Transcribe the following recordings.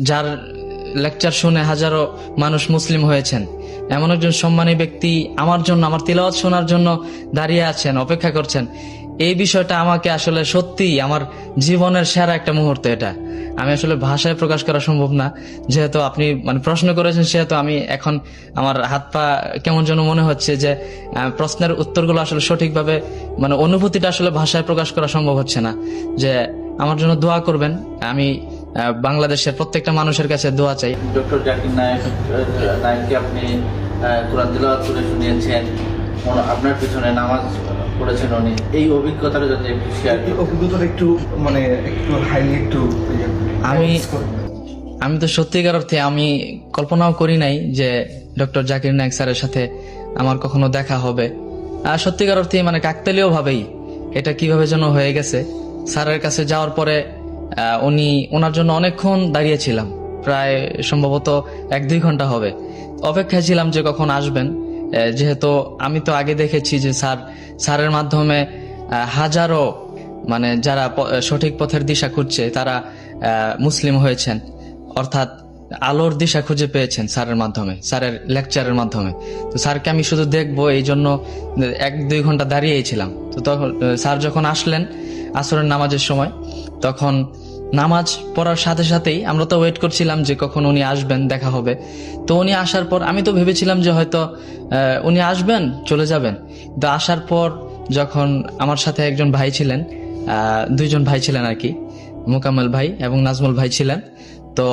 যার লেকচার শুনে হাজারো মানুষ মুসলিম হয়েছেন, এমন একজন সম্মানী ব্যক্তি আমার জন্য, আমার তিলাওয়াত শোনার জন্য দাঁড়িয়ে আছেন, অপেক্ষা করছেন। এই বিষয়টা আমাকে আসলে সত্যিই আমার জীবনের সেরা একটা মুহূর্ত। এটা আমি আসলে ভাষায় প্রকাশ করা সম্ভব না। যেহেতু আপনি প্রশ্ন করেছেন, সেহেতু আমি এখন আমার হাত পা কেমন যেন মনে হচ্ছে যে প্রশ্নের উত্তরগুলো আসলে সঠিকভাবে অনুভূতিটা আসলে ভাষায় প্রকাশ করা সম্ভব হচ্ছে না। যে আমার জন্য দোয়া করবেন। আমি বাংলাদেশের প্রত্যেকটা মানুষের কাছে দোয়া চাই। ডক্টর জাকির নায়েককে আপনি কোরআন তিলাওয়াত করে শুনিয়েছেন, আপনার পিছনে নামাজ পড়েছেন উনি, এই অভিজ্ঞতাটা যদি একটু শেয়ার করেন। অভিজ্ঞতাটা একটু হাইলি একটু আমি তো সত্যিকার অর্থে আমি কল্পনাও করি নাই যে ডক্টর জাকির নায়েক স্যারের সাথে আমার কখনো দেখা হবে। আর সত্যিকার অর্থে কাকতালীয় ভাবেই এটা কিভাবে যেন হয়ে গেছে। স্যারের কাছে যাওয়ার পরে ওনার জন্য অনেকক্ষণ দাঁড়িয়েছিলাম, প্রায় সম্ভবত 1-2 ঘন্টা হবে। অপেক্ষায় ছিলাম যে কখন আসবেন। যেহেতু আমি তো আগে দেখেছি যে স্যারের মাধ্যমে হাজারো যারা সঠিক পথের দিশা খুঁজছে তারা মুসলিম হয়েছেন, অর্থাৎ আলোর দিশা খুঁজে পেয়েছেন স্যারের মাধ্যমে, স্যারের লেকচারের মাধ্যমে। তো স্যারকে আমি শুধু দেখবো এই জন্য 1-2 ঘন্টা দাঁড়িয়েছিলাম। তো তখন স্যার যখন আসলেন আসরের নামাজের সময়, তখন নামাজ পড়ার সাথে সাথেই আমরা তো ওয়েট করছিলাম যে কখন উনি আসবেন, দেখা হবে। তো উনি আসার পর আমি তো ভেবেছিলাম যে হয়তো উনি আসবেন, চলে যাবেন। তো আসার পর যখন আমার সাথে একজন ভাই ছিলেন, 2জন ভাই ছিলেন আর কি, মোকাম্মেল ভাই এবং নাজমুল ভাই ছিলেন। তো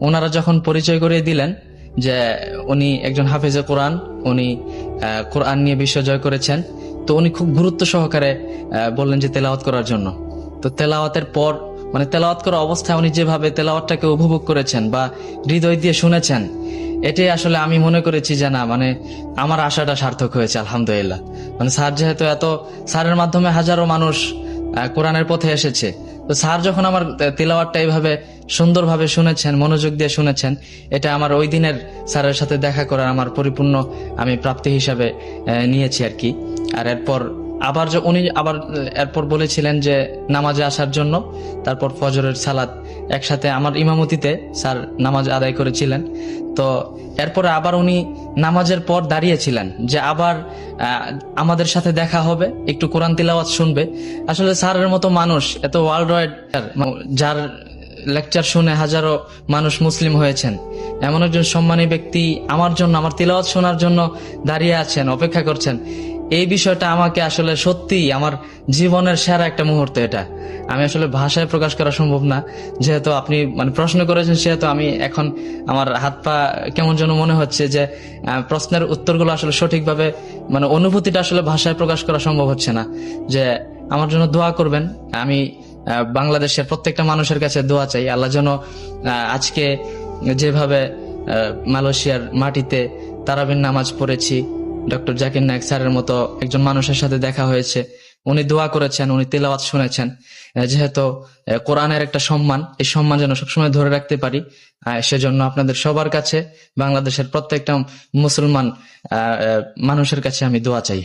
ওনারা যখন পরিচয় করিয়ে দিলেন যে উনি একজন হাফেজে কোরআন, উনি কোরআন নিয়ে বিশ্বজয় করেছেন, তো উনি খুব গুরুত্ব সহকারে বললেন যে তেলাওয়াত করার জন্য। তো তেলাওয়াতের পর তেলাওয়াত করা অবস্থায় উনি যেভাবে তেলাওয়াতটাকে উপভোগ করেছেন বা হৃদয় দিয়ে শুনেছেন, এটাই আসলে আমি মনে করেছি যে না আমার আশাটা সার্থক হয়েছে আলহামদুলিল্লাহ। স্যার যেহেতু স্যারের মাধ্যমে হাজারো মানুষ কোরআনের পথে এসেছে, তো স্যার যখন আমার তিলাওয়াতটা এইভাবে সুন্দরভাবে শুনেছেন, মনোযোগ দিয়ে শুনেছেন, এটা আমার ওই দিনের স্যারের সাথে দেখা করার আমার পরিপূর্ণ আমি প্রাপ্তি হিসাবে নিয়েছি আর কি। আর এরপর উনি এরপর বলেছিলেন যে নামাজে আসার জন্য। তারপর ফজরের সালাত একসাথে আমার ইমামতিতে স্যার নামাজ আদায় করেছিলেন। তো এরপরে আবার উনি নামাজের পর দাঁড়িয়েছিলেন যে আবার আমাদের সাথে দেখা হবে, একটু কোরআন তিলাওয়াত শুনবে। আসলে স্যারের মতো মানুষ, এত ওয়ার্ল্ড ওয়াইড, যার লেকচার শুনে হাজারো মানুষ মুসলিম হয়েছেন, এমন একজন সম্মানী ব্যক্তি আমার জন্য, আমার তিলাওয়াত শোনার জন্য দাঁড়িয়ে আছেন, অপেক্ষা করছেন। এই বিষয়টা আমাকে আসলে সত্যিই আমার জীবনের সেরা একটা মুহূর্ত। এটা আমি আসলে ভাষায় প্রকাশ করা সম্ভব না। যেহেতু আপনি প্রশ্ন করেছেন, সেহেতু আমি এখন আমার হাত পা কেমন যেন মনে হচ্ছে যে প্রশ্নের উত্তরগুলো আসলে সঠিকভাবে অনুভূতিটা আসলে ভাষায় প্রকাশ করা সম্ভব হচ্ছে না। যে আমার জন্য দোয়া করবেন। আমি বাংলাদেশের প্রত্যেকটা মানুষের কাছে দোয়া চাই, আল্লাহ যেন আজকে যেভাবে মালয়েশিয়ার মাটিতে তারাবির নামাজ পড়েছি, ডক্টর জাকির নায়েক স্যারের মতো একজন মানুষের সাথে দেখা হয়েছে, উনি দোয়া করেছেন, উনি তিলাওয়াত শুনেছেন। যেহেতু কোরআনের একটা সম্মান, এই সম্মান যেন সবসময় ধরে রাখতে পারি, সেজন্য আপনাদের সবার কাছে, বাংলাদেশের প্রত্যেকটা মুসলমান মানুষের কাছে আমি দোয়া চাই।